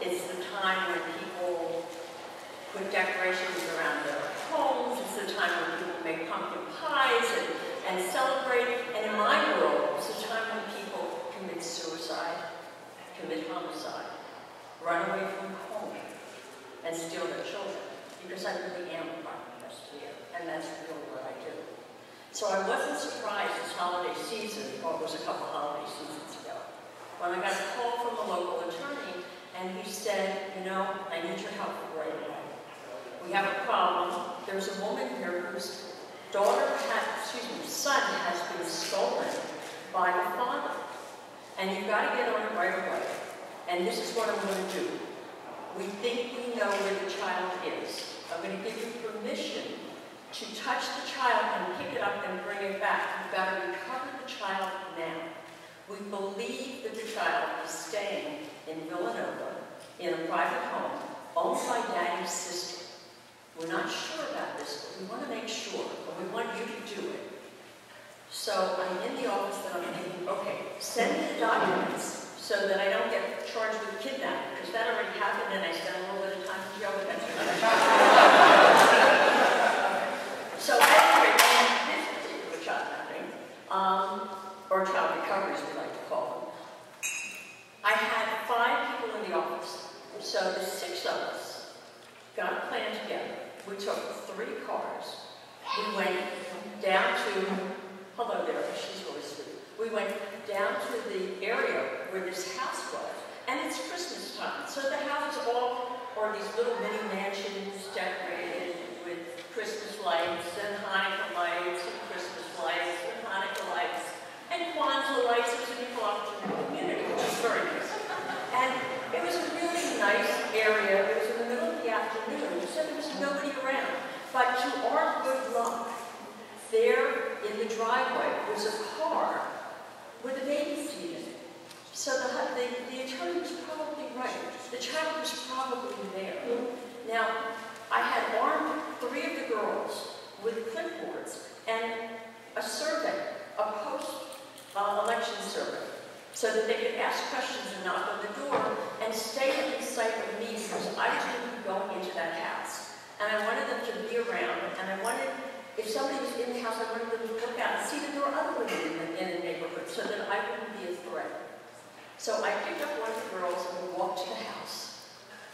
It's the time when people put decorations around their homes. It's the time when people make pumpkin pies and celebrate. And in my world, it's the time when people commit suicide, commit homicide, run away from home, and steal their children. Because I really am a part of here, and that's really what I do. So I wasn't surprised this holiday season, or it was a couple holiday seasons ago, when I got a call from a local attorney, and he said, you know, I need your help right away. We have a problem. There's a woman here whose son has been stolen by the father. And you've got to get on it right away. And this is what I'm going to do. We think we know where the child is. I'm going to give you permission to touch the child and pick it up and bring it back. You've got to recover the child now. We believe that the child is staying in Villanova in a private home owned by Daddy's sister. We're not sure about this, but we want to make sure, and we want you to do it. So I'm in the office and I'm thinking, okay, send me the documents so that I don't get charged with kidnapping, because that already happened and I spent a little bit of time in jail with that. So anyway, this particular child kidnapping, or child recovery as we like to call them, I had 5 people in the office, so the 6 of us got a plan together. We took 3 cars. We went down to, hello there, she's really sweet. We went down to the area where this house was, and it's Christmas time. So the houses all are these little mini mansions decorated with Christmas lights and Hanukkah lights and Christmas lights and Hanukkah lights and Kwanzaa lights. It was an equal opportunity community, which is very nice. And it was a really nice area. It was in the middle of the afternoon, so there was nobody around. But to our good luck, there in the driveway was a car with a baby seat in it. So the attorney was probably right. The child was probably there. Now, I had armed 3 of the girls with clipboards and a survey, a post-election survey, so that they could ask questions and knock on the door and stay in sight of me, because I was going to be going into that house. And I wanted them to be around, and I wanted, if somebody was in the house, I wanted them to look out and see that there were other women in the neighborhood, so that I wouldn't be a threat. So I picked up one of the girls and we walked to the house.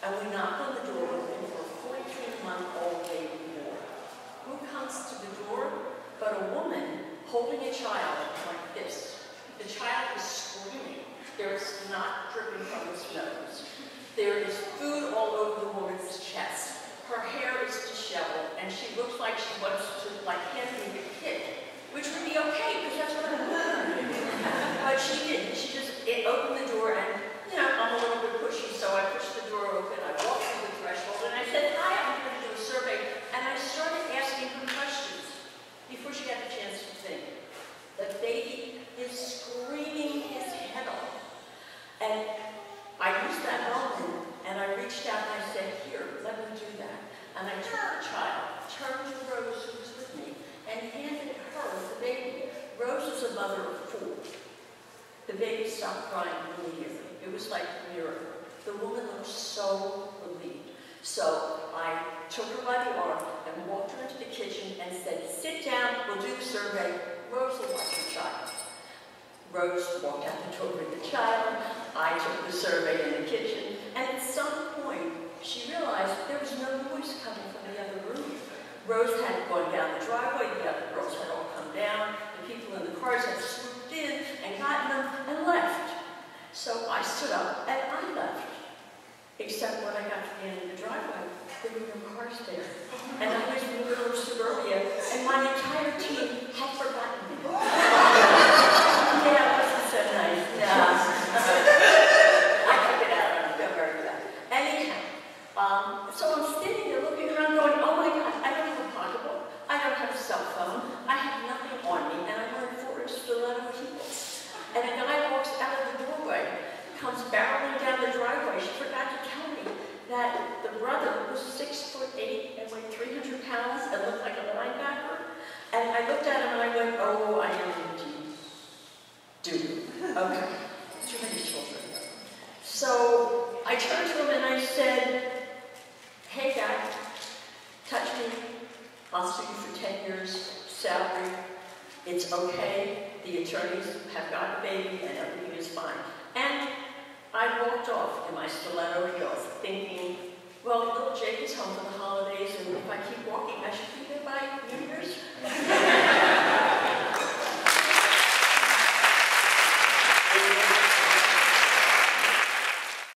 And we knocked on the door looking for a 14-month-old baby boy. Who comes to the door but a woman holding a child like this? The child is screaming. There's snot dripping from his nose. There is food all over the woman's chest. Her hair is disheveled, and she looks like she wants to hand me a kid, which would be okay, because that's what I'm doing. But she didn't. She just opened the door, and, you know, I'm a little bit pushy, so I pushed the door open. I walked through the threshold, and I said, hi, I'm here to do a survey. And I started asking her questions before she got the chance to think. The baby is screaming his head off. And I used that moment, and I reached out and I said, here, let me do that. And I took the child, turned to Rose, who was with me, and handed her the baby. Rose is a mother of 4. The baby stopped crying immediately. It was like a miracle. The woman looked so relieved. So I took her by the arm and walked her into the kitchen and said, sit down, we'll do the survey. Rose will watch the child. Rose walked out the door with the child. I took the survey in the kitchen. And at some point, she realized there was no noise coming from the other room. Rose had gone down the driveway. The other girls had all come down. The people in the cars had swooped in and gotten them and left. So I stood up and I left. Except when I got to the end of the driveway, there were no cars there. And I was in the middle of suburbia, and my entire team had forgotten me. Yeah, it wasn't so nice. Yeah. I took it out. I feel very bad. Anyhow, so I'm standing there looking around going, oh my God, I don't have a pocketbook. I don't have a cell phone. I have nothing on me, and I'm wearing 4-inch stiletto heels. And a guy walks out of the doorway, comes barreling down the driveway. She forgot to tell me that the brother was 6'8" and weighed 300 pounds and looked like a linebacker. And I looked at him and I went, oh, I am indeed doomed. Okay, too many children. So I turned to him and I said, hey guy, touch me, I'll sue you for 10 years, salary, it's okay, the attorneys have got a baby and everything is fine. And I walked off in my stiletto heels thinking, well, little Jake is home for the